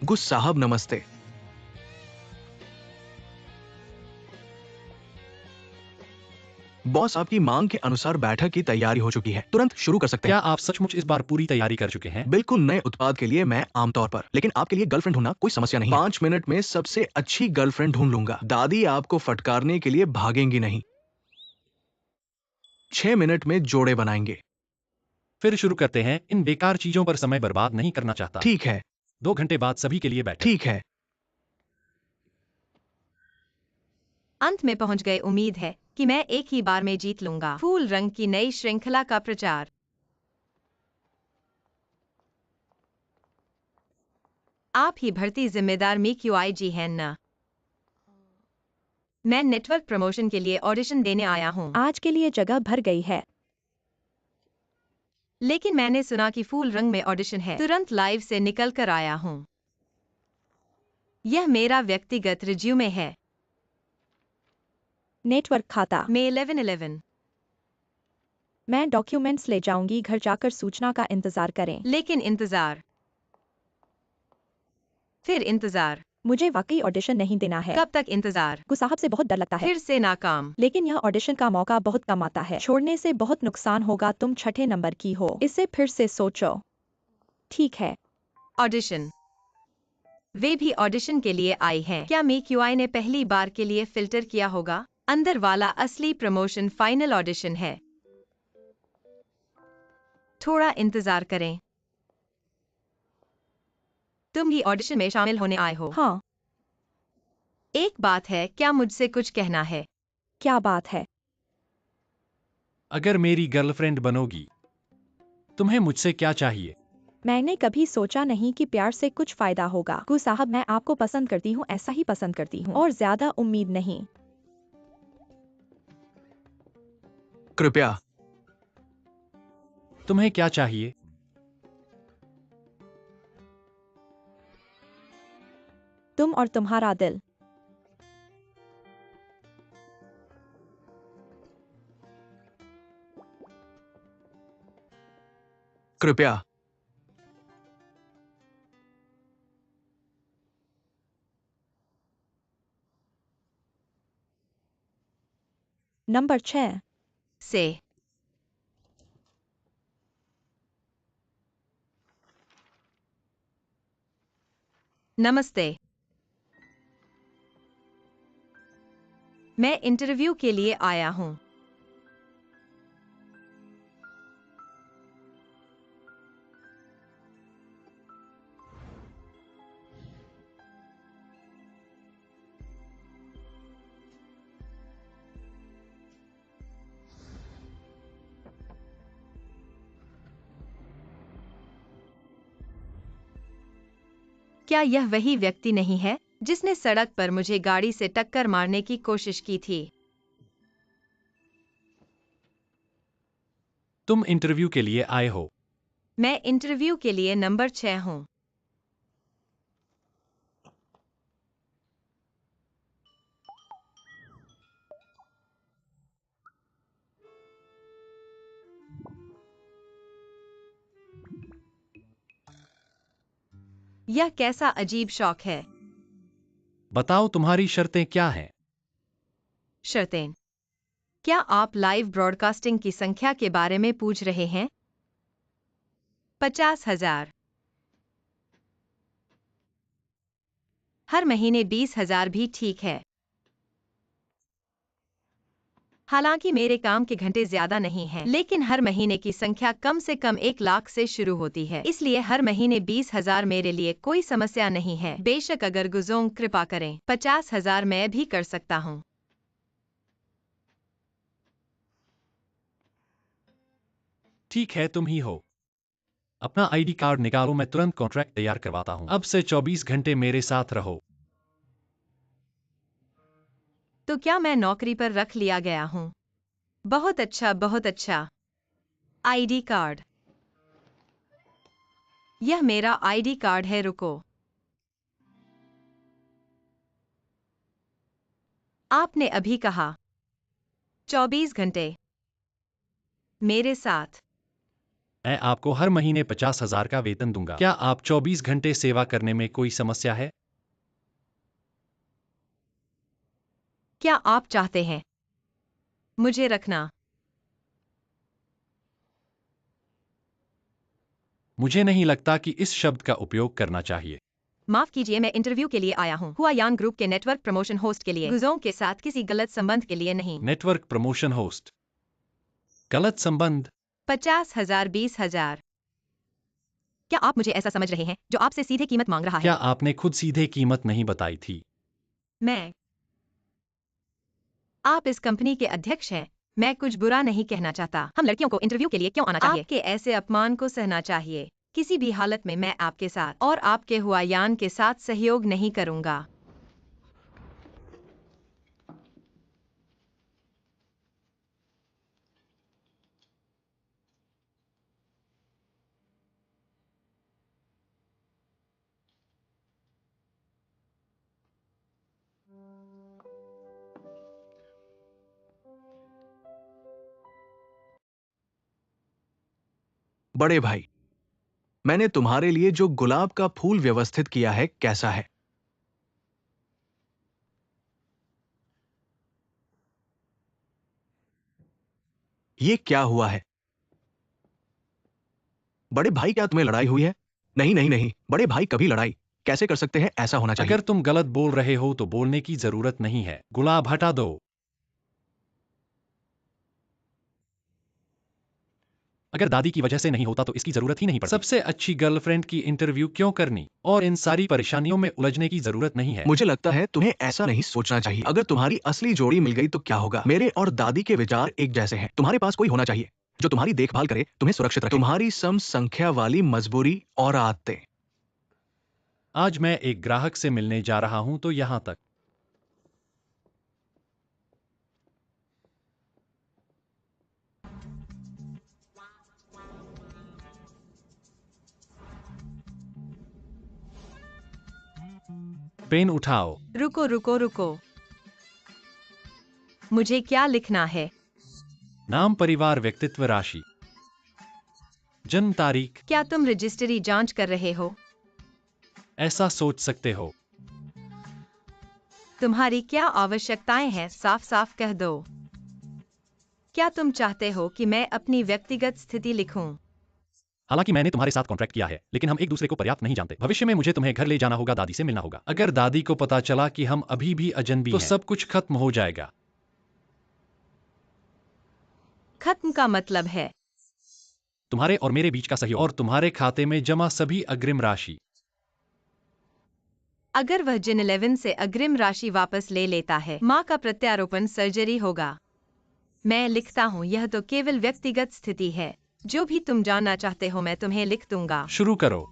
गुस साहब नमस्ते। बॉस, आपकी मांग के अनुसार बैठक की तैयारी हो चुकी है, तुरंत शुरू कर सकते हैं। क्या आप सचमुच इस बार पूरी तैयारी कर चुके हैं? बिल्कुल नए उत्पाद के लिए मैं आमतौर पर, लेकिन आपके लिए गर्लफ्रेंड ढूंढना कोई समस्या नहीं है। 5 मिनट में सबसे अच्छी गर्लफ्रेंड ढूंढ लूंगा। दादी आपको फटकारने के लिए भागेंगी नहीं। 6 मिनट में जोड़े बनाएंगे। फिर शुरू करते हैं। इन बेकार चीजों पर समय बर्बाद नहीं करना चाहता। ठीक है। 2 घंटे बाद सभी के लिए बैठक। ठीक है। अंत में पहुंच गए। उम्मीद है कि मैं एक ही बार में जीत लूंगा। फूल रंग की नई श्रृंखला का प्रचार। आप ही भर्ती जिम्मेदार MQIG हैं ना? मैं नेटवर्क प्रमोशन के लिए ऑडिशन देने आया हूँ। आज के लिए जगह भर गई है। लेकिन मैंने सुना कि फूल रंग में ऑडिशन है। तुरंत लाइव से निकल कर आया हूँ। यह मेरा व्यक्तिगत रिज्यूमे है। नेटवर्क खाता। May 11/11। मैं डॉक्यूमेंट्स ले जाऊंगी। घर जाकर सूचना का इंतजार करें। लेकिन इंतजार, फिर इंतजार, मुझे वाकई ऑडिशन नहीं देना है। कब तक इंतजार? गुस साहब से बहुत डर लगता है। फिर से नाकाम। लेकिन यह ऑडिशन का मौका बहुत कम आता है। छोड़ने से बहुत नुकसान होगा। तुम छठे नंबर की हो। इसे फिर से सोचो। ठीक है। ऑडिशन। वे भी ऑडिशन के लिए आई हैं। क्या MQI ने पहली बार के लिए फिल्टर किया होगा? अंदर वाला असली प्रमोशन फाइनल ऑडिशन है। थोड़ा इंतजार करें। तुम भी ऑडिशन में शामिल होने आए हो? हाँ। एक बात है, क्या मुझसे कुछ कहना है? क्या बात है? अगर मेरी गर्लफ्रेंड बनोगी, तुम्हें मुझसे क्या चाहिए? मैंने कभी सोचा नहीं कि प्यार से कुछ फायदा होगा। गुस साहब, मैं आपको पसंद करती हूँ, ऐसा ही पसंद करती हूँ, और ज्यादा उम्मीद नहीं। कृपया। तुम्हें क्या चाहिए? तुम और तुम्हारा दिल। कृपया। नंबर 6 से। नमस्ते। मैं इंटरव्यू के लिए आया हूँ। क्या यह वही व्यक्ति नहीं है जिसने सड़क पर मुझे गाड़ी से टक्कर मारने की कोशिश की थी? तुम इंटरव्यू के लिए आए हो। मैं इंटरव्यू के लिए नंबर 6 हूँ। यह कैसा अजीब शौक है? बताओ तुम्हारी शर्तें क्या हैं? शर्तें? क्या आप लाइव ब्रॉडकास्टिंग की संख्या के बारे में पूछ रहे हैं? 50,000। हर महीने 20,000 भी ठीक है। हालांकि मेरे काम के घंटे ज्यादा नहीं हैं, लेकिन हर महीने की संख्या कम से कम 1 लाख से शुरू होती है, इसलिए हर महीने 20,000 मेरे लिए कोई समस्या नहीं है। बेशक, अगर गुजोंग कृपा करें, 50,000 मैं भी कर सकता हूँ। ठीक है, तुम ही हो। अपना आईडी कार्ड निकालो, मैं तुरंत कॉन्ट्रैक्ट तैयार करवाता हूँ। अब से 24 घंटे मेरे साथ रहो। तो क्या मैं नौकरी पर रख लिया गया हूँ? बहुत अच्छा, बहुत अच्छा। ID card. यह मेरा आईडी कार्ड है। रुको। आपने अभी कहा 24 घंटे मेरे साथ। मैं आपको हर महीने 50,000 का वेतन दूंगा। क्या आप 24 घंटे सेवा करने में कोई समस्या है? क्या आप चाहते हैं मुझे रखना? मुझे नहीं लगता कि इस शब्द का उपयोग करना चाहिए। माफ कीजिए, मैं इंटरव्यू के लिए आया हूँ, हुआयान ग्रुप के नेटवर्क प्रमोशन होस्ट के लिए, गुजों के साथ किसी गलत संबंध के लिए नहीं। Network promotion host. गलत संबंध। 50,000, 20,000। क्या आप मुझे ऐसा समझ रहे हैं जो आपसे सीधे कीमत मांग रहा है? क्या आपने खुद सीधे कीमत नहीं बताई थी? मैं आप इस कंपनी के अध्यक्ष हैं। मैं कुछ बुरा नहीं कहना चाहता। हम लड़कियों को इंटरव्यू के लिए क्यों आना चाहिए? आपके ऐसे अपमान को सहना चाहिए। किसी भी हालत में मैं आपके साथ और आपके हुआयान के साथ सहयोग नहीं करूंगा। बड़े भाई, मैंने तुम्हारे लिए जो गुलाब का फूल व्यवस्थित किया है कैसा है? ये क्या हुआ है? बड़े भाई, क्या तुम्हें लड़ाई हुई है? नहीं नहीं नहीं, बड़े भाई कभी लड़ाई कैसे कर सकते हैं? ऐसा होना चाहिए। अगर तुम गलत बोल रहे हो तो बोलने की जरूरत नहीं है। गुलाब हटा दो। अगर दादी की वजह से नहीं होता तो इसकी जरूरत ही नहीं पड़ती। सबसे अच्छी गर्लफ्रेंड की इंटरव्यू क्यों करनी और इन सारी परेशानियों में उलझने की जरूरत नहीं है। मुझे लगता है तुम्हें ऐसा नहीं सोचना चाहिए। अगर तुम्हारी असली जोड़ी मिल गई तो क्या होगा? मेरे और दादी के विचार एक जैसे हैं। तुम्हारे पास कोई होना चाहिए जो तुम्हारी देखभाल करे, तुम्हें सुरक्षित रखे। तुम्हारी सम संख्या वाली मजबूरी और आदतें। आज मैं एक ग्राहक से मिलने जा रहा हूं तो यहां तक। पेन उठाओ। रुको रुको रुको, मुझे क्या लिखना है? नाम, परिवार, व्यक्तित्व, राशि, जन्म तारीख। क्या तुम रजिस्ट्री जांच कर रहे हो? ऐसा सोच सकते हो। तुम्हारी क्या आवश्यकताएं हैं? साफ साफ कह दो। क्या तुम चाहते हो कि मैं अपनी व्यक्तिगत स्थिति लिखूं? हालांकि मैंने तुम्हारे साथ कॉन्ट्रैक्ट किया है, लेकिन हम एक दूसरे को पर्याप्त नहीं जानते। भविष्य में मुझे तुम्हें घर ले जाना होगा, दादी से मिलना होगा। अगर दादी को पता चला कि हम अभी भी अजनबी तो सब कुछ खत्म हो जाएगा। खत्म का मतलब है तुम्हारे और मेरे बीच का सहयोग और तुम्हारे खाते में जमा सभी अग्रिम राशि। अगर वह जिन 11 से अग्रिम राशि वापस ले लेता है, माँ का प्रत्यारोपण सर्जरी होगा। मैं लिखता हूँ, यह तो केवल व्यक्तिगत स्थिति है। जो भी तुम जानना चाहते हो मैं तुम्हें लिख दूंगा। शुरू करो।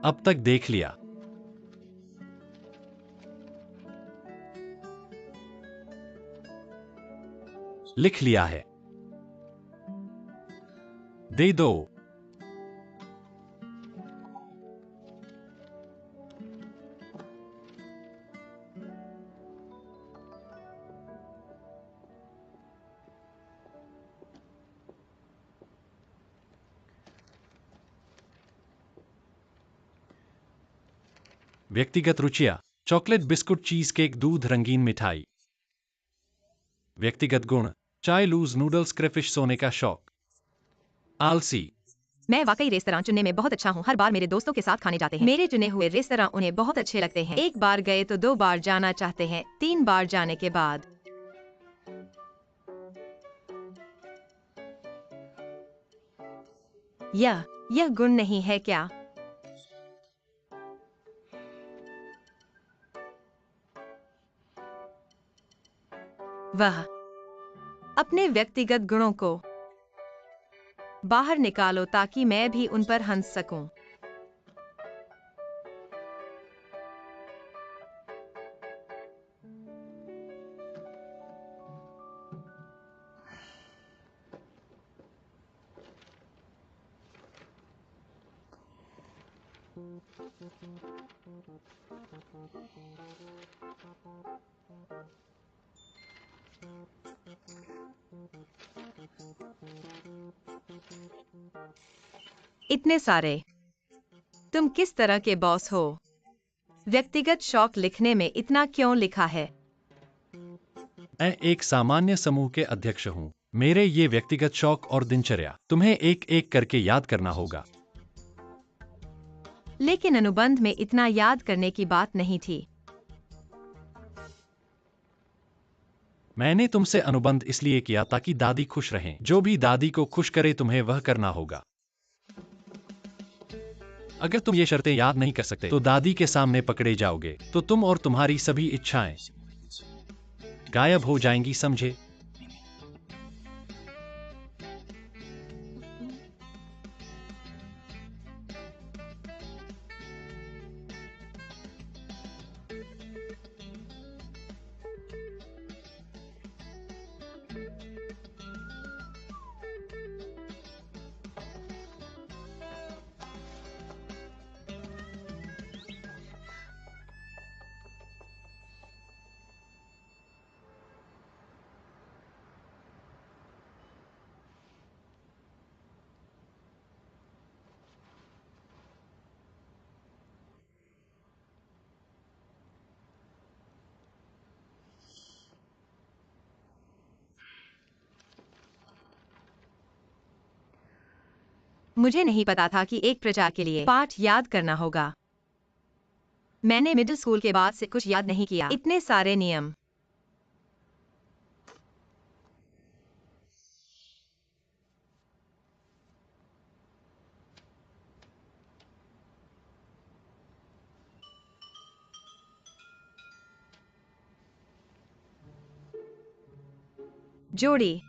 अब तक देख लिया। लिख लिया है। दे दो। व्यक्तिगत रुचियां, चॉकलेट, बिस्कुट, चीज केक, दूध, रंगीन मिठाई। व्यक्तिगत गुण, चाय, लूज, नूडल्स, क्रेफिश, सोने का शौक। आलसी। मैं वाकई रेस्तरां चुनने में बहुत अच्छा हूँ। हर बार मेरे दोस्तों के साथ खाने जाते हैं। मेरे चुने हुए रेस्तरां उन्हें बहुत अच्छे लगते हैं। एक बार गए तो 2 बार जाना चाहते हैं। 3 बार जाने के बाद यह गुण नहीं है क्या? वह अपने व्यक्तिगत गुणों को बाहर निकालो ताकि मैं भी उन पर हंस सकूं। इतने सारे। तुम किस तरह के बॉस हो? व्यक्तिगत शौक लिखने में इतना क्यों लिखा है? मैं एक सामान्य समूह के अध्यक्ष हूँ। मेरे ये व्यक्तिगत शौक और दिनचर्या तुम्हें एक एक करके याद करना होगा। लेकिन अनुबंध में इतना याद करने की बात नहीं थी। मैंने तुमसे अनुबंध इसलिए किया ताकि दादी खुश रहें। जो भी दादी को खुश करे तुम्हें वह करना होगा। अगर तुम ये शर्तें याद नहीं कर सकते तो दादी के सामने पकड़े जाओगे, तो तुम और तुम्हारी सभी इच्छाएं गायब हो जाएंगी, समझे? मुझे नहीं पता था कि एक प्रजा के लिए पाठ याद करना होगा। मैंने मिडिल स्कूल के बाद से कुछ याद नहीं किया। इतने सारे नियम। जोड़ी।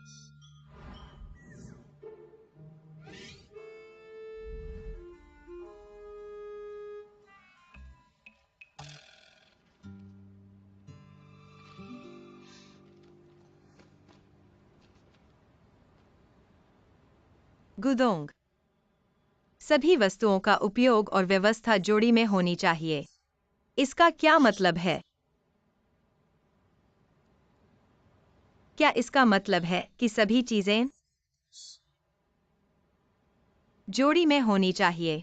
गुदोंग। सभी वस्तुओं का उपयोग और व्यवस्था जोड़ी में होनी चाहिए। इसका क्या मतलब है? क्या इसका मतलब है कि सभी चीजें जोड़ी में होनी चाहिए?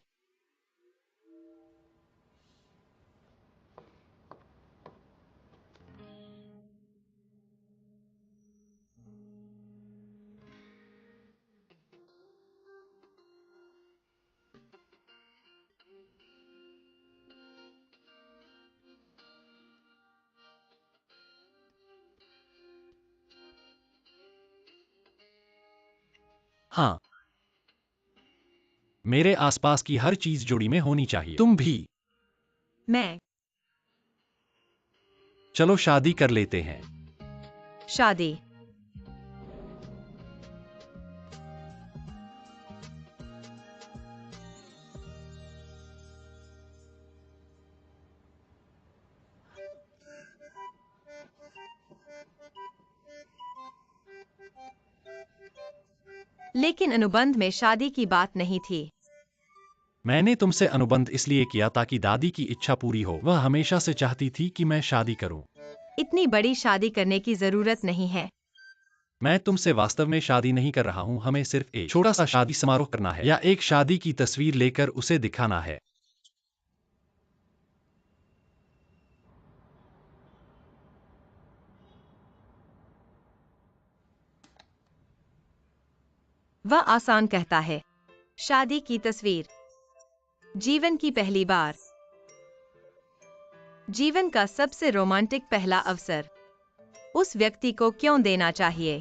हाँ, मेरे आसपास की हर चीज जोड़ी में होनी चाहिए। तुम भी। मैं। चलो शादी कर लेते हैं। शादी। लेकिन अनुबंध में शादी की बात नहीं थी। मैंने तुमसे अनुबंध इसलिए किया ताकि दादी की इच्छा पूरी हो। वह हमेशा से चाहती थी कि मैं शादी करूं। इतनी बड़ी शादी करने की जरूरत नहीं है। मैं तुमसे वास्तव में शादी नहीं कर रहा हूं। हमें सिर्फ एक छोटा सा शादी समारोह करना है, या एक शादी की तस्वीर लेकर उसे दिखाना है। वह आसान कहता है। शादी की तस्वीर। जीवन की पहली बार। जीवन का सबसे रोमांटिक पहला अवसर उस व्यक्ति को क्यों देना चाहिए?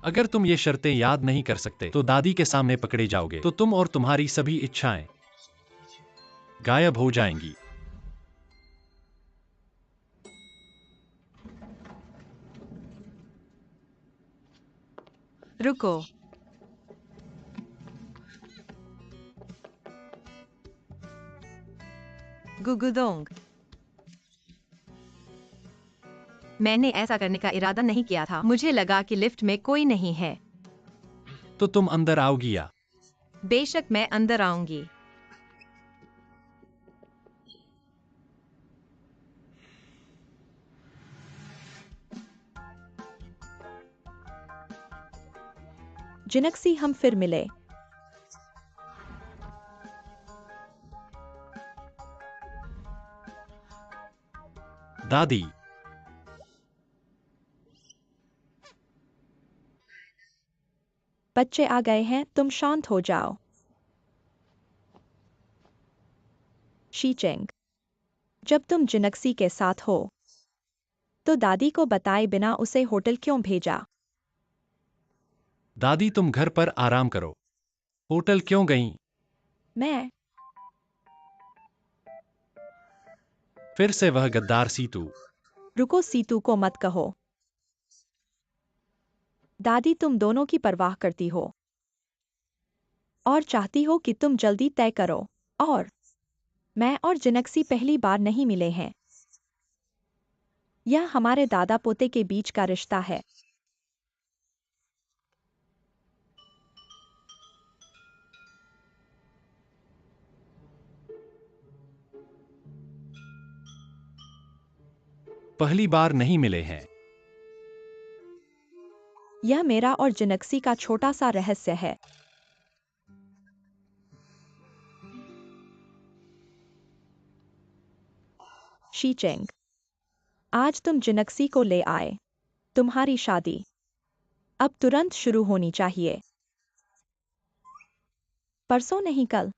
अगर तुम ये शर्तें याद नहीं कर सकते तो दादी के सामने पकड़े जाओगे, तो तुम और तुम्हारी सभी इच्छाएं गायब हो जाएंगी। रुको। गुगुदोंग। मैंने ऐसा करने का इरादा नहीं किया था। मुझे लगा कि लिफ्ट में कोई नहीं है। तो तुम अंदर आओगी या? बेशक मैं अंदर आऊंगी। जिनक्सी, हम फिर मिले। दादी, बच्चे आ गए हैं, तुम शांत हो जाओ। शीचेंग, जब तुम जिनक्सी के साथ हो तो दादी को बताए बिना उसे होटल क्यों भेजा? दादी तुम घर पर आराम करो। होटल क्यों गईं? मैं फिर से वह गद्दार सीतू। रुको, सीतू को मत कहो। दादी तुम दोनों की परवाह करती हो और चाहती हो कि तुम जल्दी तय करो। और मैं और जिनक्सी पहली बार नहीं मिले हैं। यह हमारे दादा पोते के बीच का रिश्ता है। पहली बार नहीं मिले हैं। यह मेरा और जिनक्सी का छोटा सा रहस्य है। शीचेंग, आज तुम जिनक्सी को ले आए। तुम्हारी शादी अब तुरंत शुरू होनी चाहिए। परसों नहीं, कल।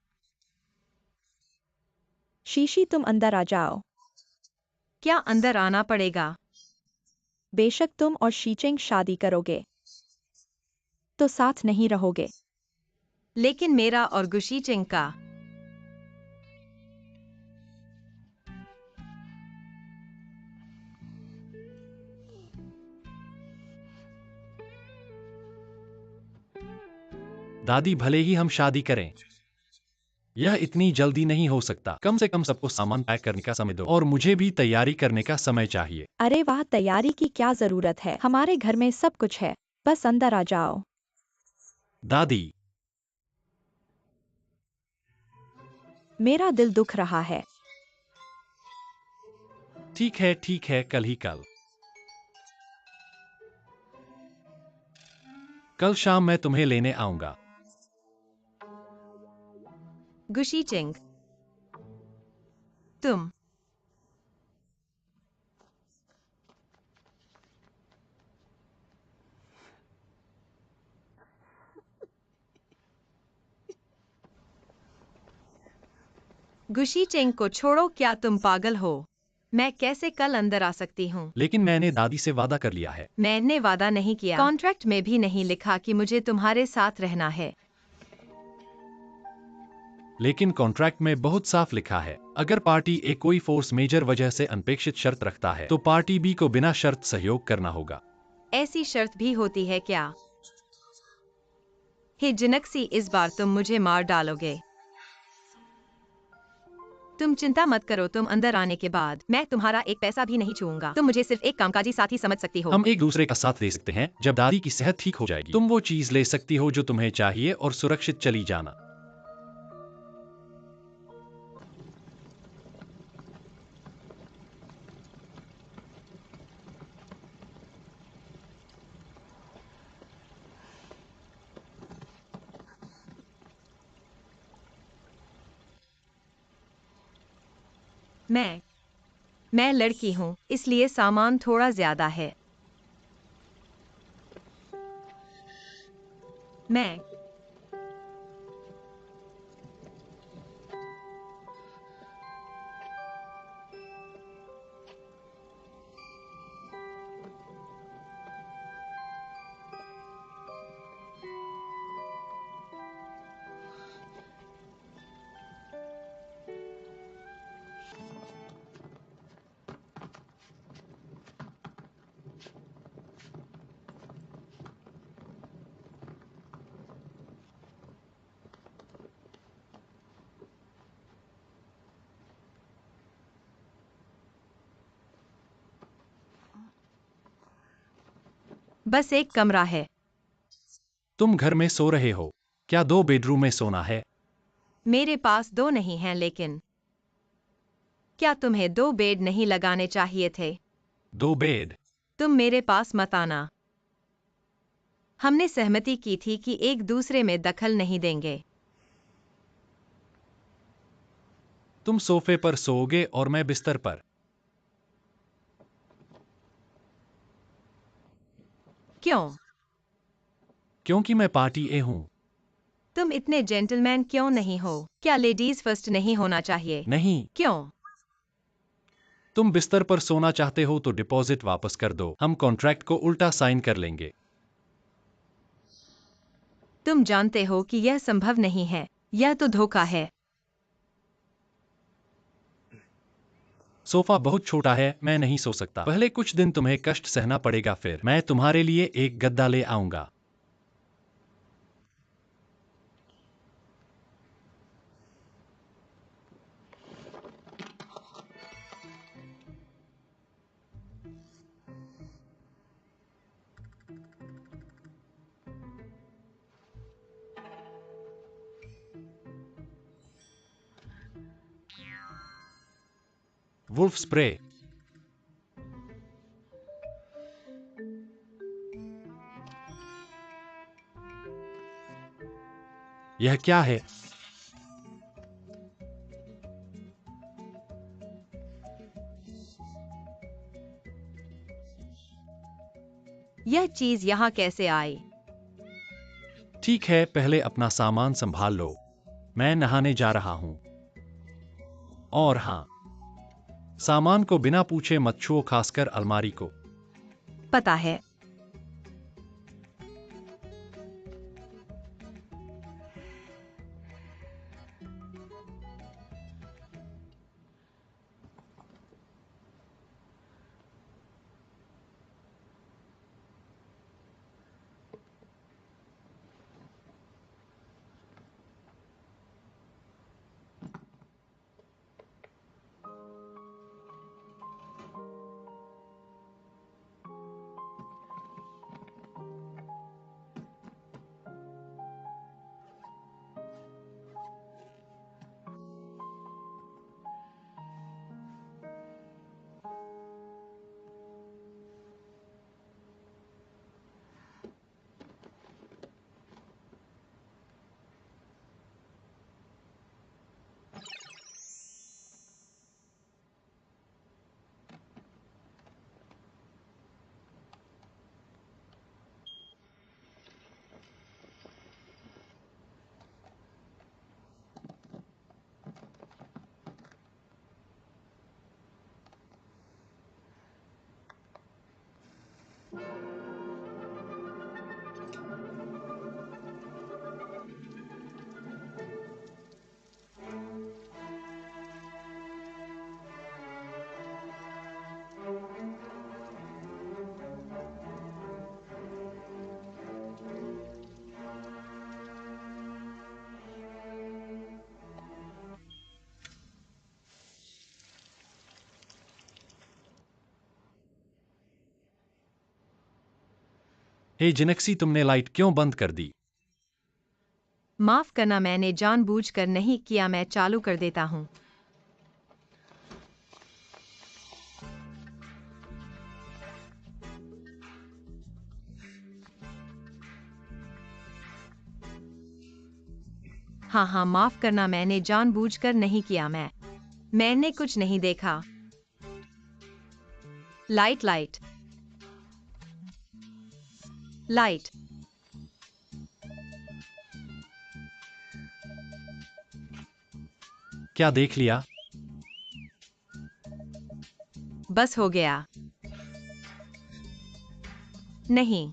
शीशी, तुम अंदर आ जाओ। क्या अंदर आना पड़ेगा? बेशक तुम और शीचेंग शादी करोगे तो साथ नहीं रहोगे। लेकिन मेरा और गुशीचेंग का। दादी, भले ही हम शादी करें, यह इतनी जल्दी नहीं हो सकता। कम से कम सबको सामान पैक करने का समय दो और मुझे भी तैयारी करने का समय चाहिए। अरे वाह, तैयारी की क्या जरूरत है? हमारे घर में सब कुछ है, बस अंदर आ जाओ। दादी, मेरा दिल दुख रहा है। ठीक है, कल ही कल। कल शाम मैं तुम्हें लेने आऊंगा। गुशीचेंग, तुम। गुशीचेंग को छोड़ो, क्या तुम पागल हो? मैं कैसे कल अंदर आ सकती हूँ? लेकिन मैंने दादी से वादा कर लिया है। मैंने वादा नहीं किया। कॉन्ट्रैक्ट में भी नहीं लिखा कि मुझे तुम्हारे साथ रहना है। लेकिन कॉन्ट्रैक्ट में बहुत साफ लिखा है, अगर पार्टी ए कोई फोर्स मेजर वजह से अनपेक्षित शर्त रखता है तो पार्टी बी को बिना शर्त सहयोग करना होगा। ऐसी शर्त भी होती है क्या? हे जिनक्सी, इस बार तुम मुझे मार डालोगे। तुम चिंता मत करो, तुम अंदर आने के बाद मैं तुम्हारा एक पैसा भी नहीं छूऊंगा। तुम मुझे सिर्फ एक कामकाजी साथी समझ सकती हो। हम एक दूसरे का साथ दे सकते हैं। जब दादी की सेहत ठीक हो जाएगी, तुम वो चीज ले सकती हो जो तुम्हें चाहिए और सुरक्षित चली जाना। मैं मैं लड़की हूँ, इसलिए सामान थोड़ा ज्यादा है। मैं बस एक कमरा है। तुम घर में सो रहे हो, क्या 2 बेडरूम में सोना है? मेरे पास 2 नहीं हैं, लेकिन क्या तुम्हें 2 बेड नहीं लगाने चाहिए थे? 2 बेड? तुम मेरे पास मत आना। हमने सहमति की थी कि एक दूसरे में दखल नहीं देंगे। तुम सोफे पर सोओगे और मैं बिस्तर पर। क्यों? क्योंकि मैं पार्टी ए हूं। तुम इतने जेंटलमैन क्यों नहीं हो? क्या लेडीज फर्स्ट नहीं होना चाहिए? नहीं। क्यों? तुम बिस्तर पर सोना चाहते हो तो डिपॉजिट वापस कर दो, हम कॉन्ट्रैक्ट को उल्टा साइन कर लेंगे। तुम जानते हो कि यह संभव नहीं है। यह तो धोखा है। सोफा बहुत छोटा है, मैं नहीं सो सकता। पहले कुछ दिन तुम्हें कष्ट सहना पड़ेगा, फिर मैं तुम्हारे लिए एक गद्दा ले आऊंगा। Wolf spray. यह क्या है? यह चीज यहाँ कैसे आई? ठीक है, पहले अपना सामान संभाल लो, मैं नहाने जा रहा हूं। और हाँ, सामान को बिना पूछे मत छुओ, खासकर अलमारी को। पता है। हे जिनेक्सी, तुमने लाइट क्यों बंद कर दी? माफ करना, मैंने जानबूझकर नहीं किया। मैं चालू कर देता हूँ। हाँ हाँ, माफ करना, मैंने जानबूझकर नहीं किया। मैंने कुछ नहीं देखा। Light light light. क्या देख लिया? बस हो गया। नहीं।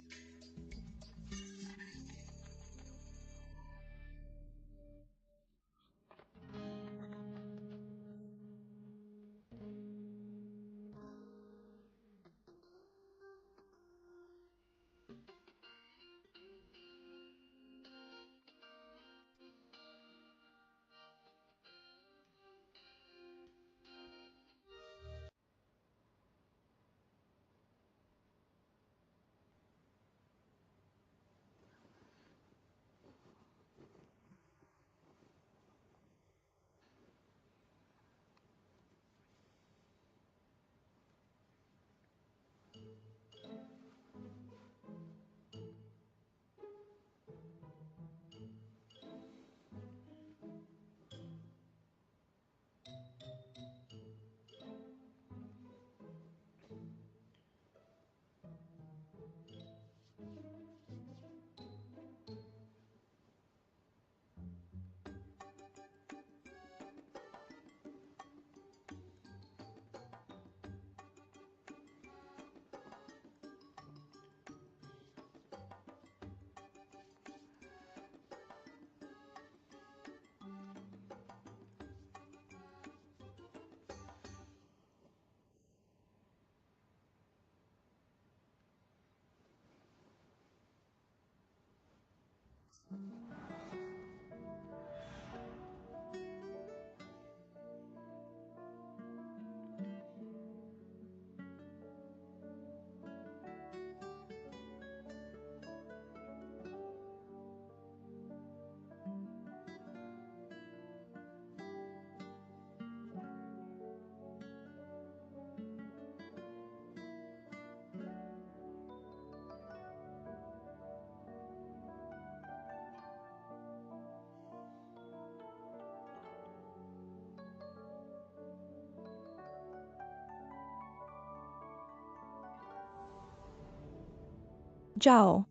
जाओ।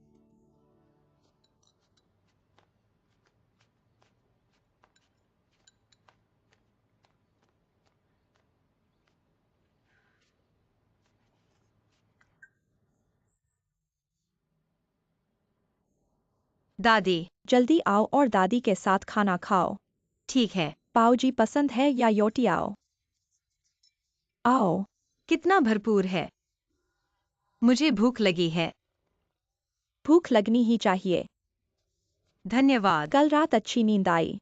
दादी। जल्दी आओ और दादी के साथ खाना खाओ। ठीक है। पाव जी पसंद है या योटी आओ? आओ। कितना भरपूर है। मुझे भूख लगी है। भूख लगनी ही चाहिए। धन्यवाद। कल रात अच्छी नींद आई?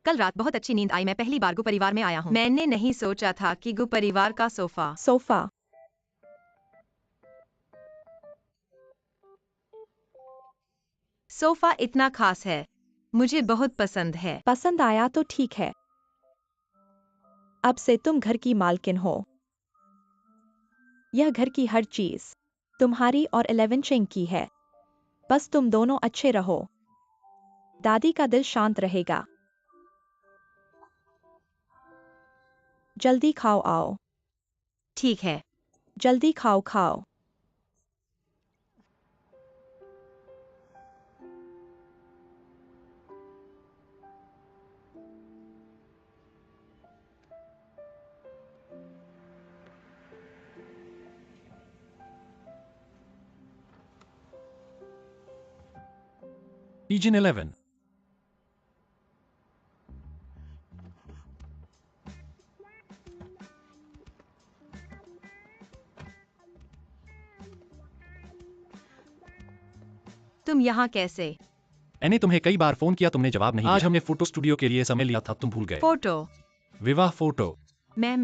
कल रात बहुत अच्छी नींद आई। मैं पहली बार गु परिवार में आया हूँ। मैंने नहीं सोचा था कि गु परिवार का सोफा सोफा। सोफा इतना खास है। मुझे बहुत पसंद है। पसंद आया तो ठीक है। अब से तुम घर की मालकिन हो। यह घर की हर चीज तुम्हारी और 11 चिंग की है। बस तुम दोनों अच्छे रहो। दादी का दिल शांत रहेगा। जल्दी खाओ आओ। ठीक है। जल्दी खाओ खाओ। Region 11. तुम यहाँ कैसे? मैंने तुम्हें कई बार फोन किया, तुमने जवाब नहीं दिया। आज हमने फोटो स्टूडियो के लिए समय लिया था, तुम भूल गए। फोटो। विवाह फोटो। मैं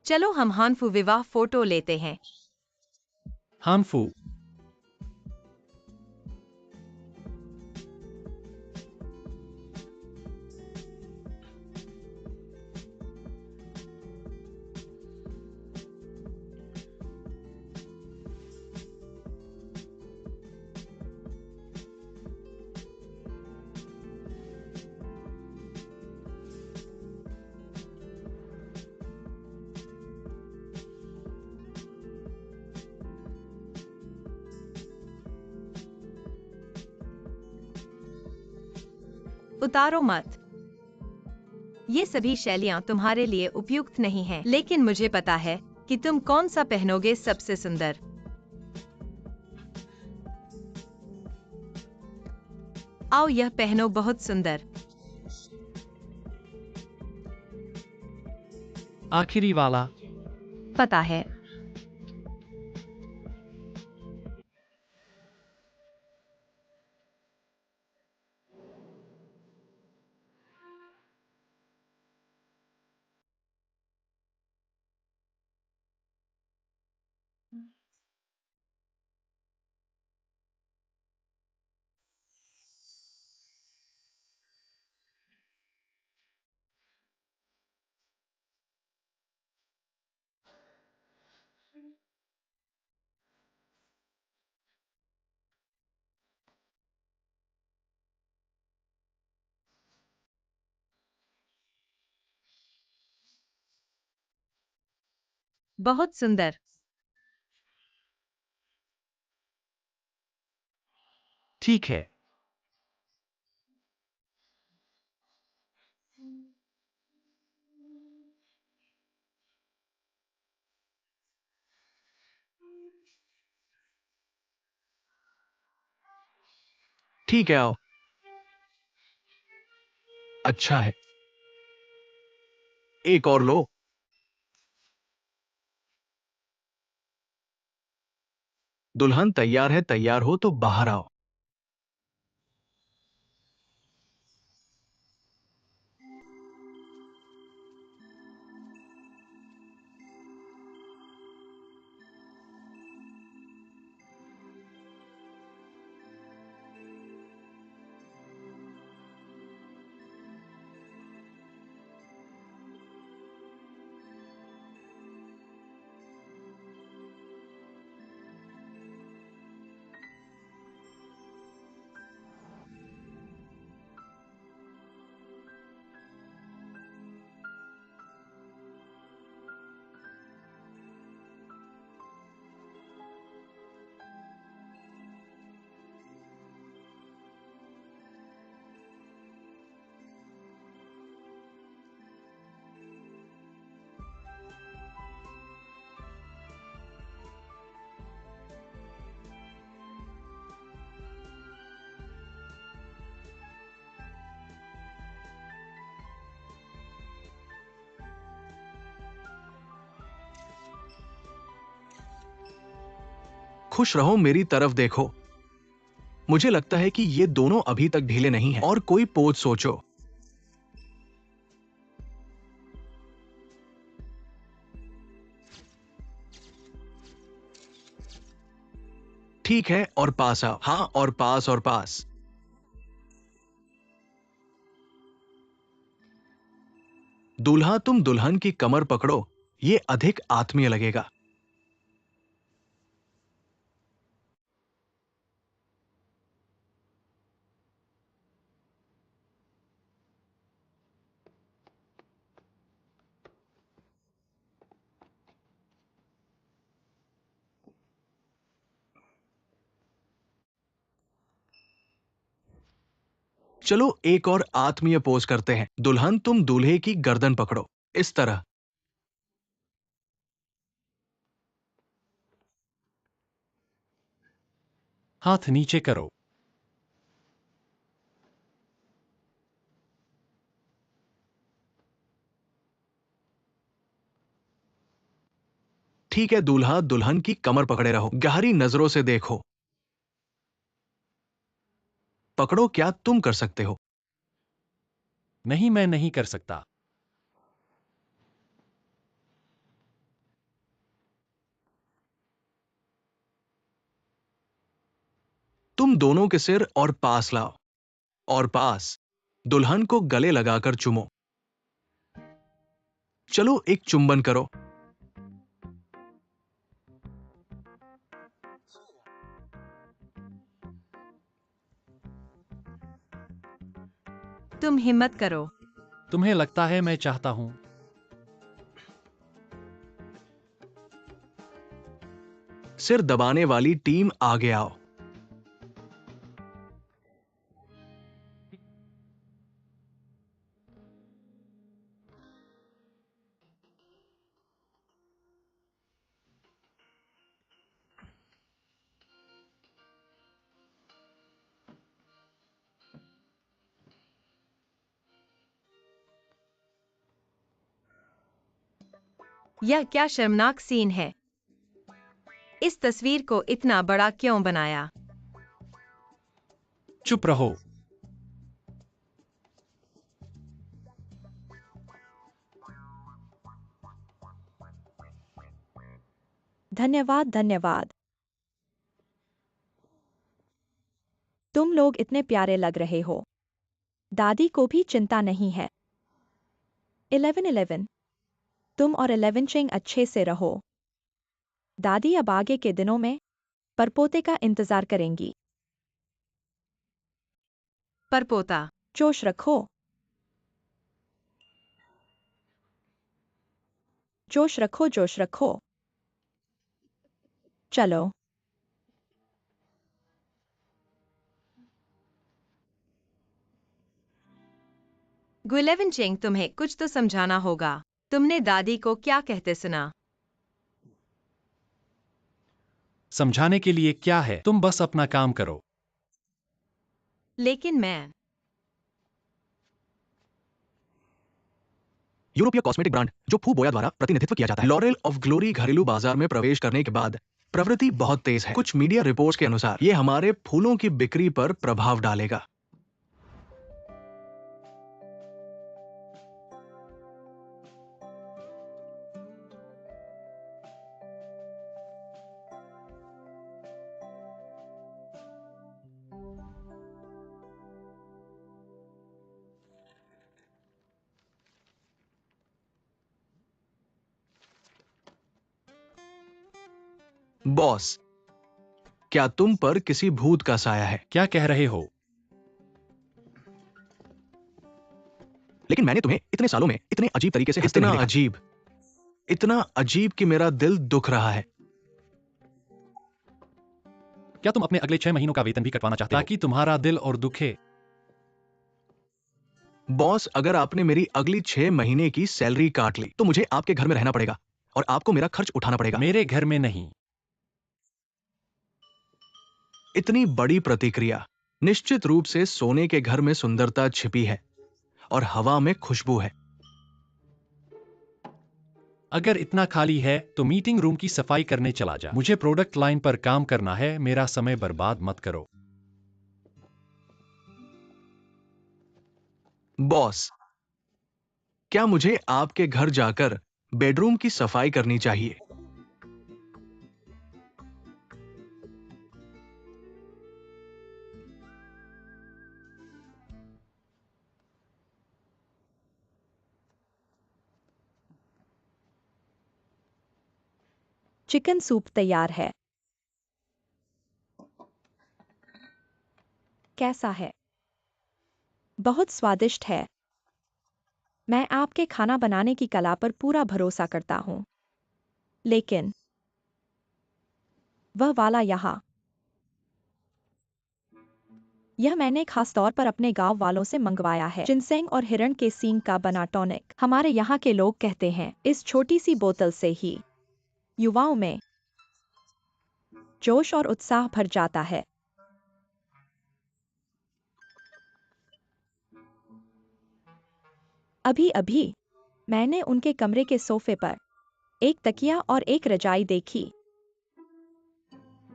चलो हम हानफू विवाह फोटो लेते हैं। हानफू, उतारो मत। ये सभी शैलियां तुम्हारे लिए उपयुक्त नहीं हैं, लेकिन मुझे पता है कि तुम कौन सा पहनोगे सबसे सुंदर। आओ यह पहनो, बहुत सुंदर। आखिरी वाला। पता है। बहुत सुंदर। ठीक है। ठीक है, आओ। अच्छा है, एक और लो। दुल्हन तैयार है, तैयार हो तो बाहर आओ। खुश रहो, मेरी तरफ देखो। मुझे लगता है कि ये दोनों अभी तक ढीले नहीं हैं, और कोई पोज सोचो। ठीक है, और पास आओ। हाँ, और पास और पास। दूल्हा, तुम दुल्हन की कमर पकड़ो, ये अधिक आत्मीय लगेगा। चलो एक और आत्मीय पोज करते हैं। दुल्हन, तुम दूल्हे की गर्दन पकड़ो, इस तरह। हाथ नीचे करो। ठीक है, दूल्हा दुल्हन की कमर पकड़े रहो, गहरी नजरों से देखो। पकड़ो, क्या तुम कर सकते हो? नहीं, मैं नहीं कर सकता। तुम दोनों के सिर और पास लाओ, और पास दुल्हन को गले लगाकर चुमो। चलो एक चुंबन करो। तुम हिम्मत करो। तुम्हें लगता है मैं चाहता हूं? सिर दबाने वाली टीम आगे आओ। यह क्या शर्मनाक सीन है। इस तस्वीर को इतना बड़ा क्यों बनाया? चुप रहो। धन्यवाद धन्यवाद। तुम लोग इतने प्यारे लग रहे हो। दादी को भी चिंता नहीं है। 11-11 तुम और 11 चिंग अच्छे से रहो। दादी अब आगे के दिनों में परपोते का इंतजार करेंगी। परपोता। जोश रखो। जोश रखो जोश रखो। चलो। गुइलेवन चिंग, तुम्हें कुछ तो समझाना होगा। तुमने दादी को क्या कहते सुना? समझाने के लिए क्या है, तुम बस अपना काम करो। लेकिन मैं यूरोपीय कॉस्मेटिक ब्रांड जो फू बोया द्वारा प्रतिनिधित्व किया जाता है, लॉरेल ऑफ ग्लोरी घरेलू बाजार में प्रवेश करने के बाद प्रवृत्ति बहुत तेज है। कुछ मीडिया रिपोर्ट्स के अनुसार ये हमारे फूलों की बिक्री पर प्रभाव डालेगा। बॉस, क्या तुम पर किसी भूत का साया है? क्या कह रहे हो? लेकिन मैंने तुम्हें इतने सालों में इतने अजीब तरीके से हंसते नहीं देखा। इतना अजीब कि मेरा दिल दुख रहा है। क्या तुम अपने अगले 6 महीनों का वेतन भी कटवाना चाहते हो ताकि तुम्हारा दिल और दुखे? बॉस, अगर आपने मेरी अगली 6 महीने की सैलरी काट ली तो मुझे आपके घर में रहना पड़ेगा और आपको मेरा खर्च उठाना पड़ेगा। मेरे घर में नहीं। इतनी बड़ी प्रतिक्रिया। निश्चित रूप से सोने के घर में सुंदरता छिपी है और हवा में खुशबू है। अगर इतना खाली है तो मीटिंग रूम की सफाई करने चला जा। मुझे प्रोडक्ट लाइन पर काम करना है, मेरा समय बर्बाद मत करो। बॉस, क्या मुझे आपके घर जाकर बेडरूम की सफाई करनी चाहिए? चिकन सूप तैयार है। कैसा है? बहुत स्वादिष्ट है। मैं आपके खाना बनाने की कला पर पूरा भरोसा करता हूँ। लेकिन वह वाला यहाँ, यह मैंने खास तौर पर अपने गांव वालों से मंगवाया है। जिनसेंग और हिरण के सींग का बना टॉनिक। हमारे यहाँ के लोग कहते हैं इस छोटी सी बोतल से ही युवाओं में जोश और उत्साह भर जाता है। अभी अभी मैंने उनके कमरे के सोफे पर एक तकिया और एक रजाई देखी।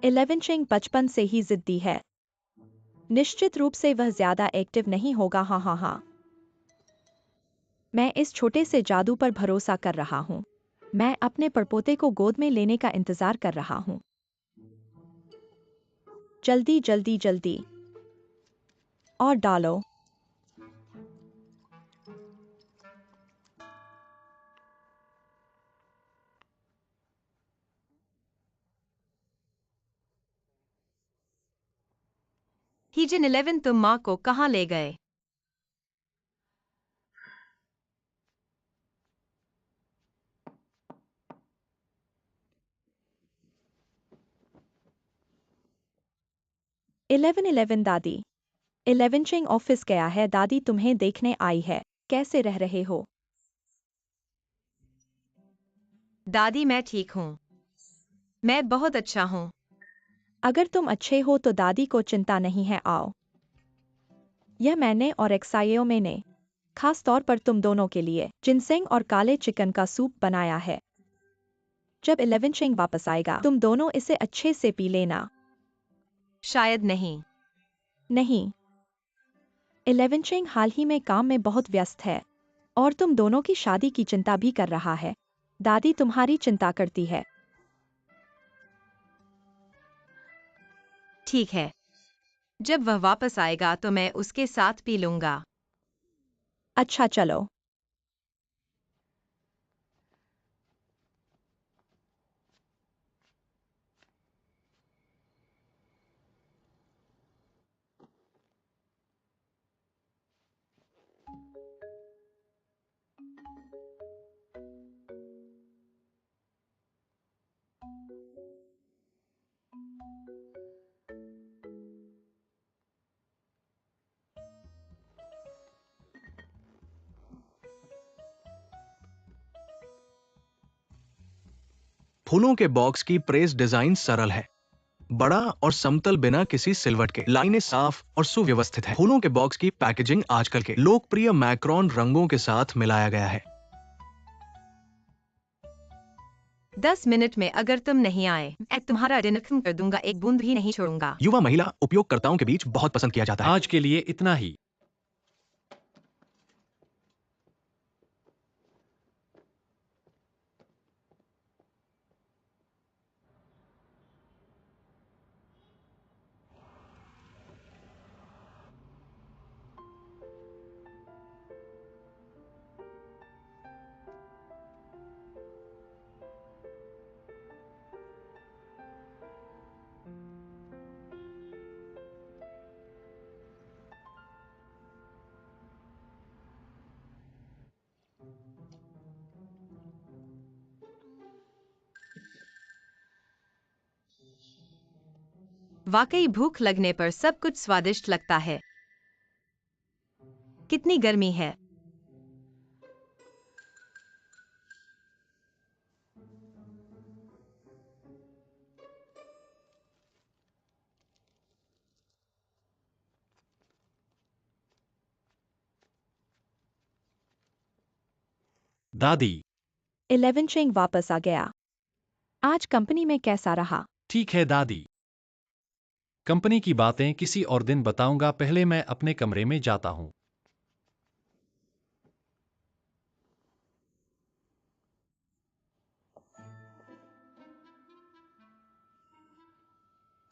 11 चिंग बचपन से ही जिद्दी है। निश्चित रूप से वह ज्यादा एक्टिव नहीं होगा। हाँ हाँ हाँ, मैं इस छोटे से जादू पर भरोसा कर रहा हूँ। मैं अपने परपोते को गोद में लेने का इंतजार कर रहा हूँ। जल्दी जल्दी जल्दी। और डालो। हीजन 11 तुम माँ को कहाँ ले गए? इलेवन इलेवन दादी। 11 चिंग ऑफिस गया है, दादी तुम्हें देखने आई है। कैसे रह रहे हो? दादी मैं ठीक हूँ। मैं बहुत अच्छा हूँ। अगर तुम अच्छे हो तो दादी को चिंता नहीं है, आओ। यह मैंने और एक्साइयो मैंने खास तौर पर तुम दोनों के लिए जिनसेंग और काले चिकन का सूप बनाया है। जब 11 चिंग वापस आएगा तुम दोनों इसे अच्छे से पी लेना। शायद नहीं। नहीं। 11 चिंग हाल ही में काम में बहुत व्यस्त है और तुम दोनों की शादी की चिंता भी कर रहा है। दादी तुम्हारी चिंता करती है। ठीक है। जब वह वापस आएगा तो मैं उसके साथ पी लूंगा। अच्छा चलो। फूलों के बॉक्स की प्रेस डिजाइन सरल है, बड़ा और समतल बिना किसी सिलवट के। लाइनें साफ और सुव्यवस्थित है। फूलों के बॉक्स की पैकेजिंग आजकल के लोकप्रिय मैक्रोन रंगों के साथ मिलाया गया है। 10 मिनट में अगर तुम नहीं आए मैं तुम्हारा डिनर खत्म कर दूंगा, एक बूंद भी नहीं छोड़ूंगा। युवा महिला उपयोगकर्ताओं के बीच बहुत पसंद किया जाता है। आज के लिए इतना ही। वाकई भूख लगने पर सब कुछ स्वादिष्ट लगता है। कितनी गर्मी है। दादी। 11 चिंग वापस आ गया। आज कंपनी में कैसा रहा? ठीक है दादी। कंपनी की बातें किसी और दिन बताऊंगा, पहले मैं अपने कमरे में जाता हूँ।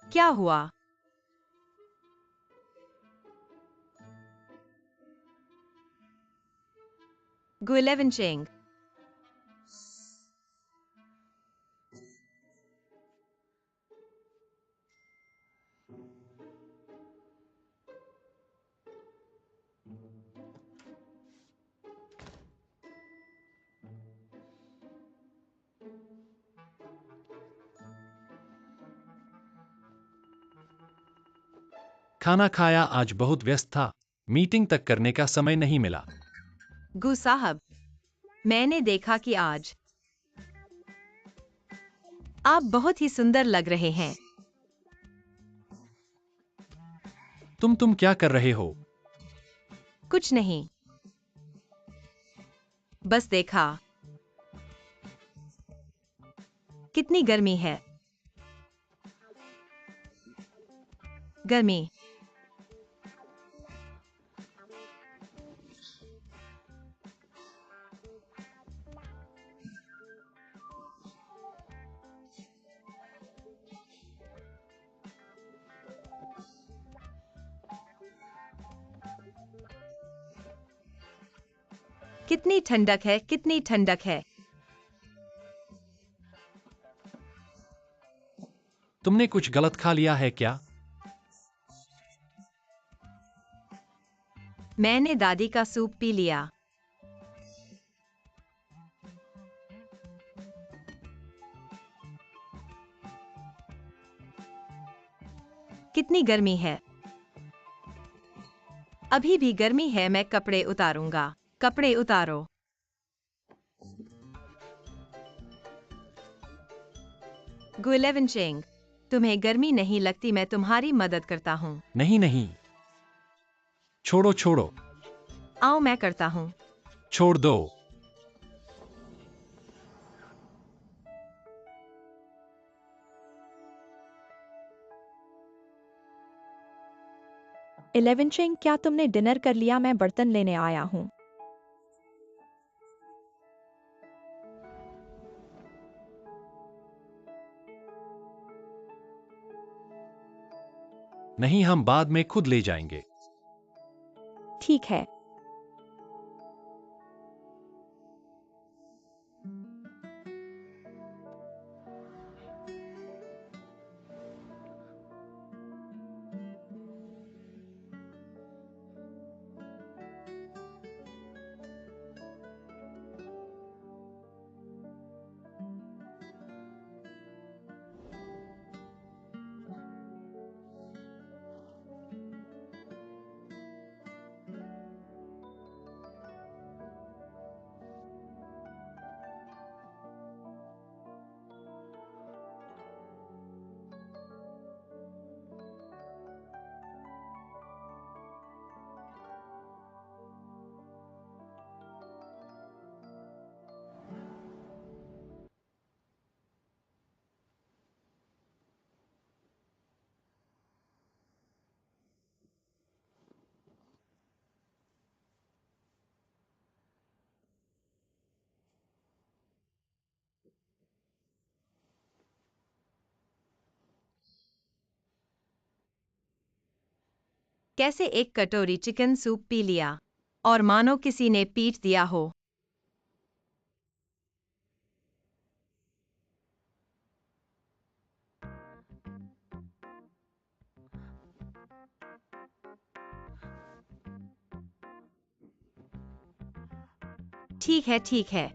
क्या हुआ? गु 11 चेंग। खाना खाया, आज बहुत व्यस्त था, मीटिंग तक करने का समय नहीं मिला। गु साहब, मैंने देखा कि आज आप बहुत ही सुंदर लग रहे हैं। तुम क्या कर रहे हो? कुछ नहीं, बस देखा। कितनी गर्मी है। गर्मी। कितनी ठंडक है, कितनी ठंडक है। तुमने कुछ गलत खा लिया है क्या? मैंने दादी का सूप पी लिया। कितनी गर्मी है। अभी भी गर्मी है, मैं कपड़े उतारूंगा। कपड़े उतारो। गुलेवनचेंग, तुम्हें गर्मी नहीं लगती, मैं तुम्हारी मदद करता हूँ। नहीं नहीं, छोड़ो छोड़ो, आओ मैं करता हूँ। छोड़ दो। इलेवेंचिंग, क्या तुमने डिनर कर लिया? मैं बर्तन लेने आया हूँ। नहीं, हम बाद में खुद ले जाएंगे। ठीक है। कैसे एक कटोरी चिकन सूप पी लिया और मानो किसी ने पीट दिया हो। ठीक है, ठीक है।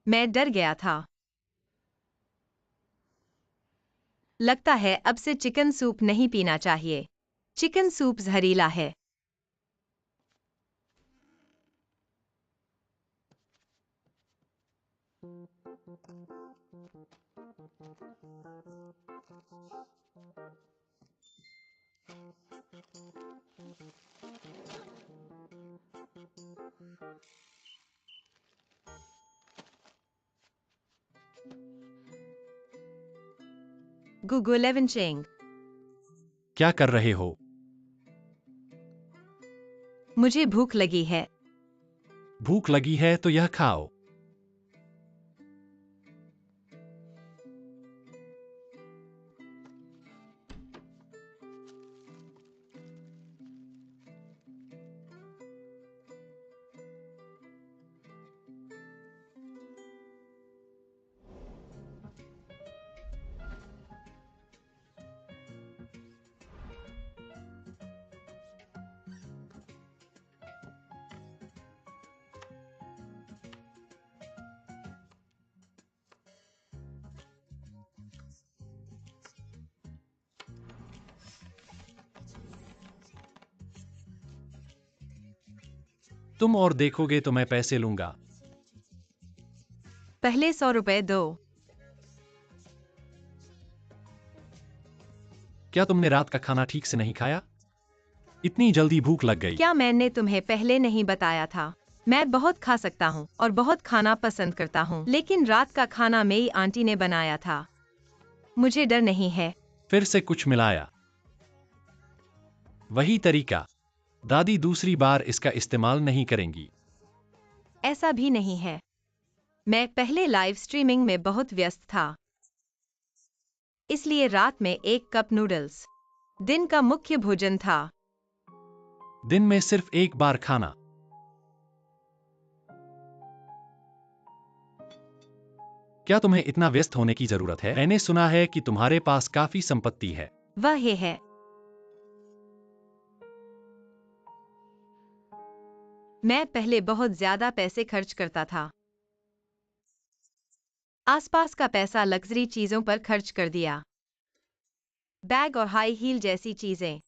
मैं डर गया था। लगता है अब से चिकन सूप नहीं पीना चाहिए। चिकन सूप जहरीला है। गुलेवनचेंग, क्या कर रहे हो? मुझे भूख लगी है। भूख लगी है तो यह खाओ। तुम और देखोगे तो मैं पैसे लूंगा। पहले 100 रुपए दो। क्या तुमने रात का खाना ठीक से नहीं खाया? इतनी जल्दी भूख लग गई। क्या मैंने तुम्हें पहले नहीं बताया था? मैं बहुत खा सकता हूँ और बहुत खाना पसंद करता हूँ, लेकिन रात का खाना मेरी आंटी ने बनाया था। मुझे डर नहीं है। फिर से कुछ मिलाया। वही तरीका। दादी दूसरी बार इसका इस्तेमाल नहीं करेंगी। ऐसा भी नहीं है। मैं पहले लाइव स्ट्रीमिंग में बहुत व्यस्त था, इसलिए रात में 1 कप नूडल्स दिन का मुख्य भोजन था। दिन में सिर्फ एक बार खाना। क्या तुम्हें इतना व्यस्त होने की जरूरत है? मैंने सुना है कि तुम्हारे पास काफी संपत्ति है। वह है। मैं पहले बहुत ज्यादा पैसे खर्च करता था। आसपास का पैसा लग्जरी चीजों पर खर्च कर दिया, बैग और हाई हील जैसी चीजें।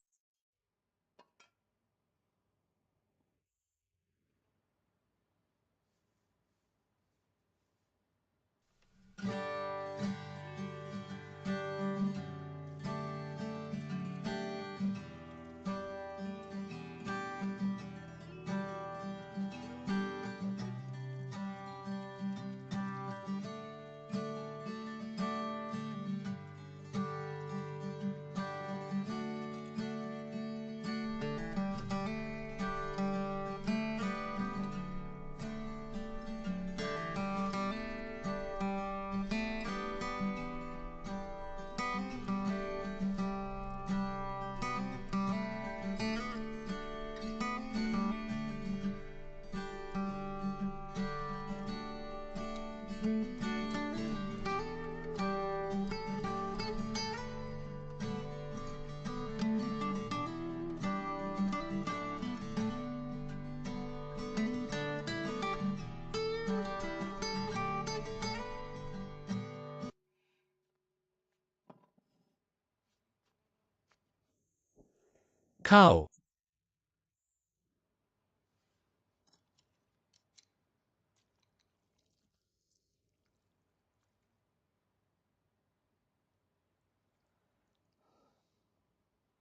खाओ।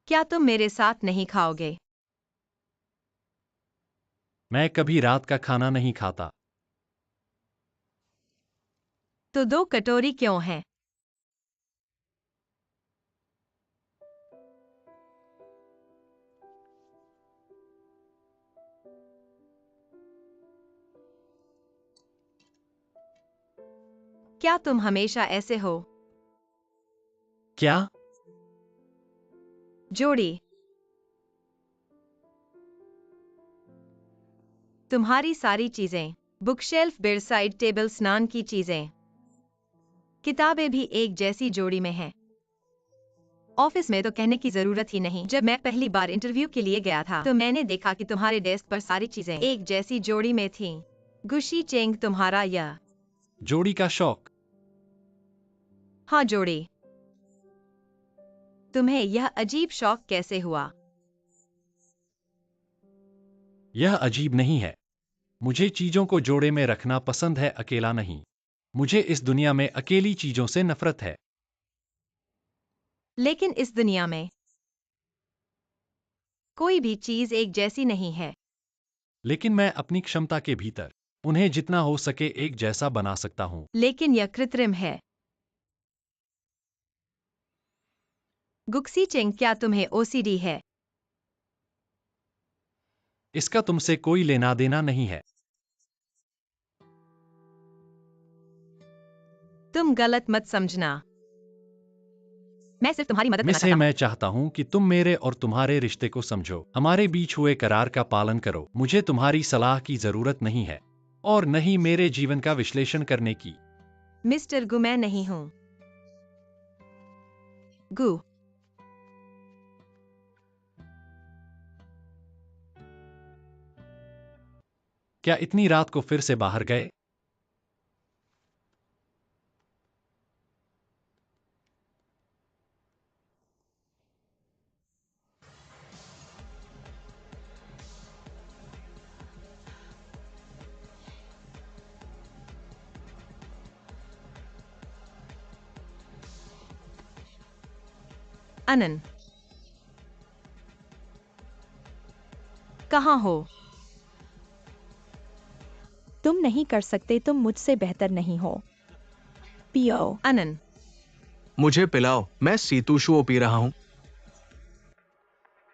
क्या तुम मेरे साथ नहीं खाओगे? मैं कभी रात का खाना नहीं खाता। तो 2 कटोरी क्यों हैं? क्या तुम हमेशा ऐसे हो? क्या? जोड़ी। तुम्हारी सारी चीजें, बुकशेल्फ, बेडसाइड टेबल, स्नान की चीजें, किताबें भी एक जैसी जोड़ी में हैं। ऑफिस में तो कहने की जरूरत ही नहीं। जब मैं पहली बार इंटरव्यू के लिए गया था तो मैंने देखा कि तुम्हारे डेस्क पर सारी चीजें एक जैसी जोड़ी में थीं। गुशी चेंग, तुम्हारा यह जोड़ी का शौक। हाँ, जोड़ी। तुम्हें यह अजीब शौक कैसे हुआ? यह अजीब नहीं है। मुझे चीजों को जोड़े में रखना पसंद है, अकेला नहीं। मुझे इस दुनिया में अकेली चीजों से नफरत है। लेकिन इस दुनिया में कोई भी चीज एक जैसी नहीं है। लेकिन मैं अपनी क्षमता के भीतर उन्हें जितना हो सके एक जैसा बना सकता हूँ। लेकिन यह कृत्रिम है। गुक्सी चेंग, क्या तुम्हें ओसीडी है? इसका तुमसे कोई लेना देना नहीं है। तुम गलत मत समझना। मैं सिर्फ तुम्हारी मदद करना मिस है, चाहता हूँ। मैं चाहता हूं कि तुम मेरे और तुम्हारे रिश्ते को समझो। हमारे बीच हुए करार का पालन करो। मुझे तुम्हारी सलाह की जरूरत नहीं है और न ही मेरे जीवन का विश्लेषण करने की। मिस्टर गु, मैं नहीं हूं। गु। क्या इतनी रात को फिर से बाहर गए? अनन, कहाँ हो? तुम नहीं कर सकते, तुम मुझसे बेहतर नहीं हो। पियो। अनन, मुझे पिलाओ, मैं सीतू शो पी रहा हूँ।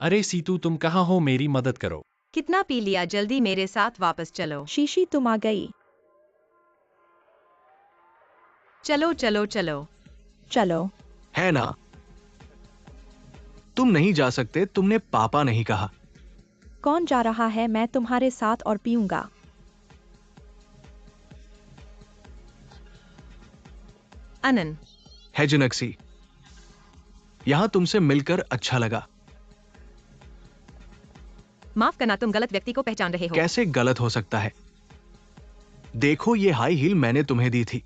अरे सीतू, तुम कहाँ हो? मेरी मदद करो। कितना पी लिया, जल्दी मेरे साथ वापस चलो। शीशी तुम आ गई। चलो चलो चलो। चलो। है ना? तुम नहीं जा सकते, तुमने पापा नहीं कहा। कौन जा रहा है? मैं तुम्हारे साथ और पीऊंगा। अनन, है जिनक्सी, यहां तुमसे मिलकर अच्छा लगा। माफ करना, तुम गलत व्यक्ति को पहचान रहे हो। कैसे गलत हो सकता है? देखो, ये हाई हील मैंने तुम्हें दी थी।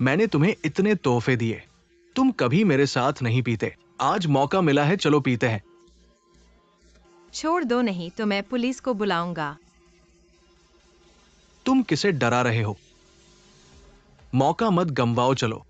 मैंने तुम्हें इतने तोहफे दिए। तुम कभी मेरे साथ नहीं पीते। आज मौका मिला है, चलो पीते हैं। छोड़ दो, नहीं तो मैं पुलिस को बुलाऊंगा। तुम किसे डरा रहे हो? मौका मत गंवाओ, चलो।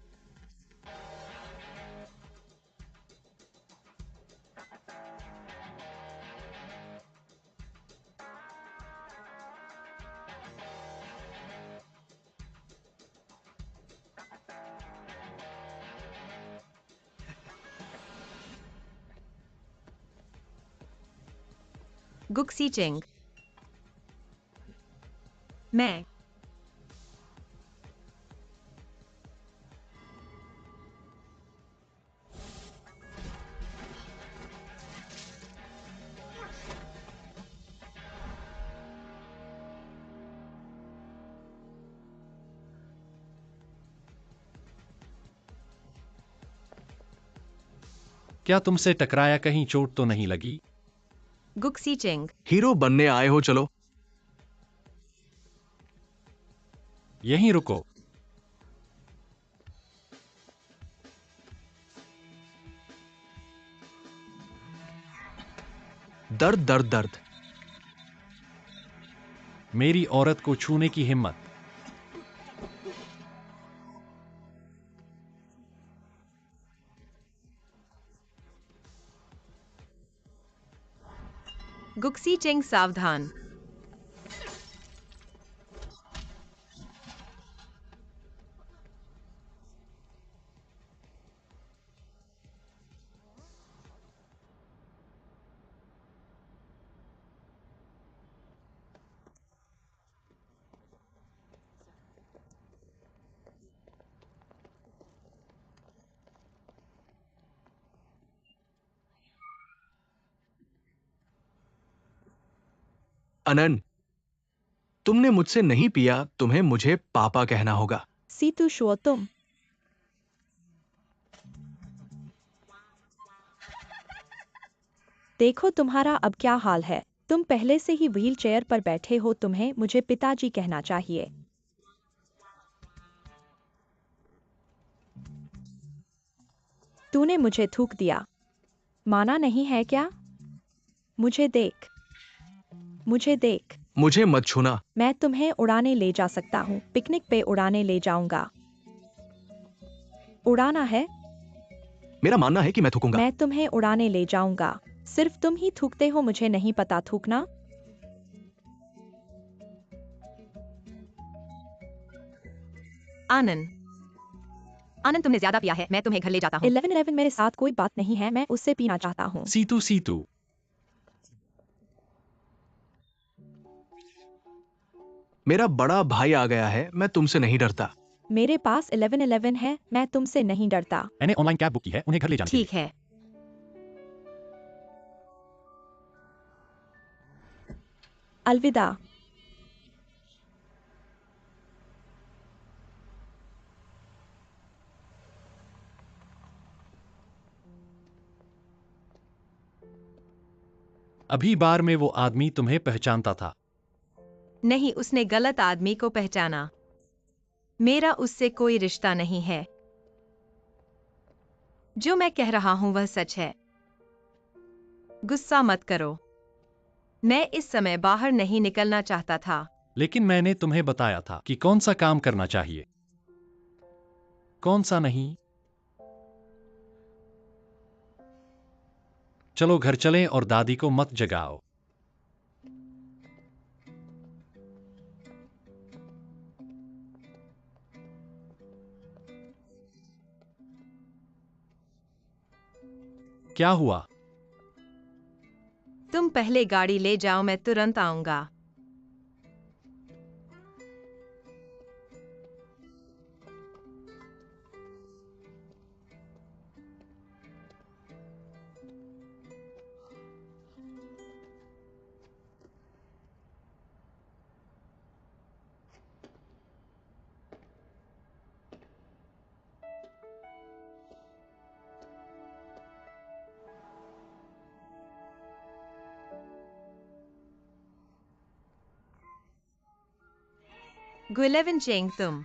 गुक्सी चेंग। मैं। क्या तुमसे टकराया, कहीं चोट तो नहीं लगी? गुक्सी चेंग। हीरो बनने आए हो, चलो। यहीं रुको। दर्द दर्द दर्द। मेरी औरत को छूने की हिम्मत। गुक्सी चेंग, सावधान। अनन, तुमने मुझसे नहीं पिया, तुम्हें मुझे पापा कहना होगा। सीतू शो तुम। देखो तुम्हारा अब क्या हाल है। तुम पहले से ही व्हील चेयर पर बैठे हो, तुम्हें मुझे पिताजी कहना चाहिए। तूने मुझे थूक दिया। माना नहीं है क्या? मुझे देख। मुझे देख। मुझे मत छूना। मैं तुम्हें उड़ाने ले जा सकता हूँ, पिकनिक पे उड़ाने ले जाऊंगा। उड़ाना है? मेरा मानना है कि मैं थूकूंगा। मैं तुम्हें उड़ाने ले जाऊंगा। सिर्फ तुम ही थूकते हो, मुझे नहीं पता थूकना। आनंद। आनंद, तुमने ज्यादा पिया है, मैं तुम्हें घर ले जाता हूँ। 11-11 मेरे साथ कोई बात नहीं है, मैं उससे पीना चाहता हूँ। सीतू सीतू। मेरा बड़ा भाई आ गया है, मैं तुमसे नहीं डरता। मेरे पास 11-11 है, मैं तुमसे नहीं डरता। मैंने ऑनलाइन कैब बुक की है उन्हें घर ले जाने के लिए। ठीक है। अलविदा। अभी बार में वो आदमी तुम्हें पहचानता था। नहीं, उसने गलत आदमी को पहचाना। मेरा उससे कोई रिश्ता नहीं है। जो मैं कह रहा हूं वह सच है। गुस्सा मत करो। मैं इस समय बाहर नहीं निकलना चाहता था। लेकिन मैंने तुम्हें बताया था कि कौन सा काम करना चाहिए, कौन सा नहीं। चलो घर चलें और दादी को मत जगाओ। क्या हुआ? तुम पहले गाड़ी ले जाओ, मैं तुरंत आऊंगा। गुलेवन चेंग, तुम।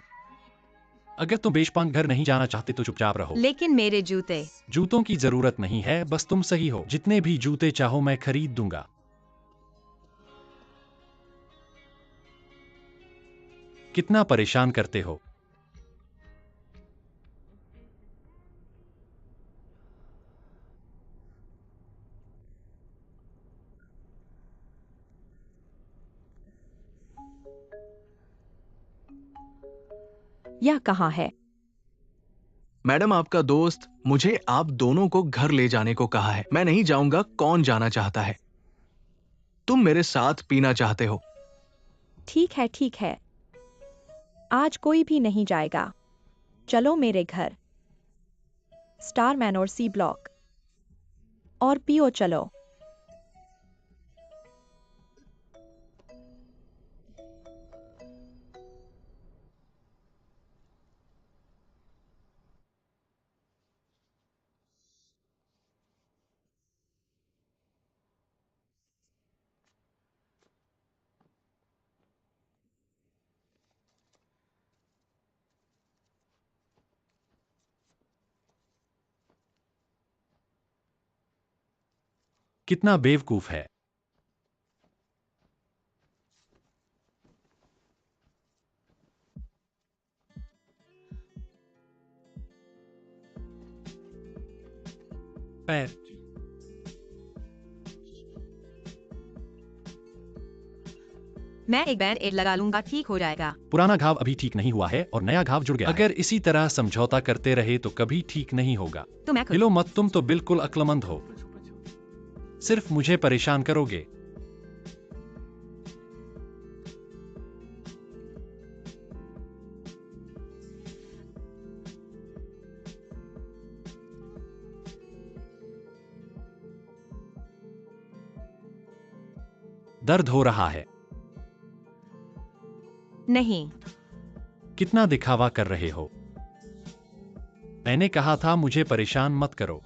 अगर तुम बेशपांग घर नहीं जाना चाहते तो चुपचाप रहो। लेकिन मेरे जूते। जूतों की जरूरत नहीं है, बस तुम सही हो। जितने भी जूते चाहो मैं खरीद दूंगा। कितना परेशान करते हो। यह कहाँ है? मैडम, आपका दोस्त मुझे आप दोनों को घर ले जाने को कहा है। मैं नहीं जाऊंगा। कौन जाना चाहता है? तुम मेरे साथ पीना चाहते हो? ठीक है, ठीक है। आज कोई भी नहीं जाएगा। चलो मेरे घर, स्टार मैनोर सी ब्लॉक, और पियो चलो। कितना बेवकूफ है। पैर। मैं एक बैंड एड लगा लूंगा, ठीक हो जाएगा। पुराना घाव अभी ठीक नहीं हुआ है और नया घाव जुड़ गया है। अगर इसी तरह समझौता करते रहे तो कभी ठीक नहीं होगा। तो मैं खुद। हिलो मत, तुम तो बिल्कुल अक्लमंद हो। सिर्फ मुझे परेशान करोगे। दर्द हो रहा है। नहीं। कितना दिखावा कर रहे हो। मैंने कहा था मुझे परेशान मत करो।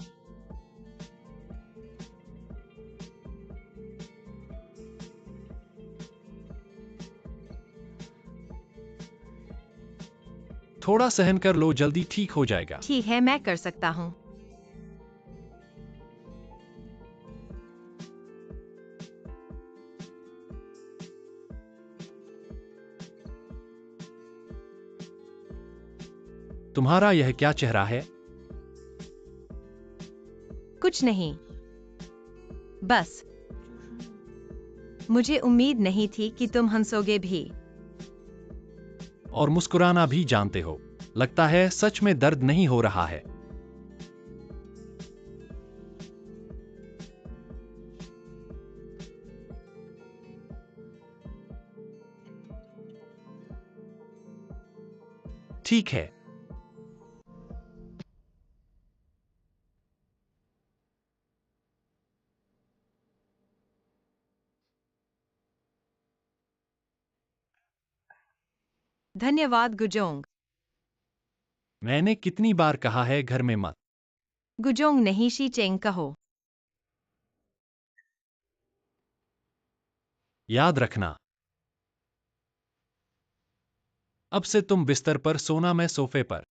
थोड़ा सहन कर लो, जल्दी ठीक हो जाएगा। ठीक है, मैं कर सकता हूँ। तुम्हारा यह क्या चेहरा है? कुछ नहीं, बस मुझे उम्मीद नहीं थी कि तुम हंसोगे भी। और मुस्कुराना भी जानते हो। लगता है सच में दर्द नहीं हो रहा है। ठीक है। धन्यवाद गुजोंग। मैंने कितनी बार कहा है घर में मत। गुजोंग नहीं, शी चेंग कहो। याद रखना। अब से तुम बिस्तर पर सोना, मैं सोफे पर।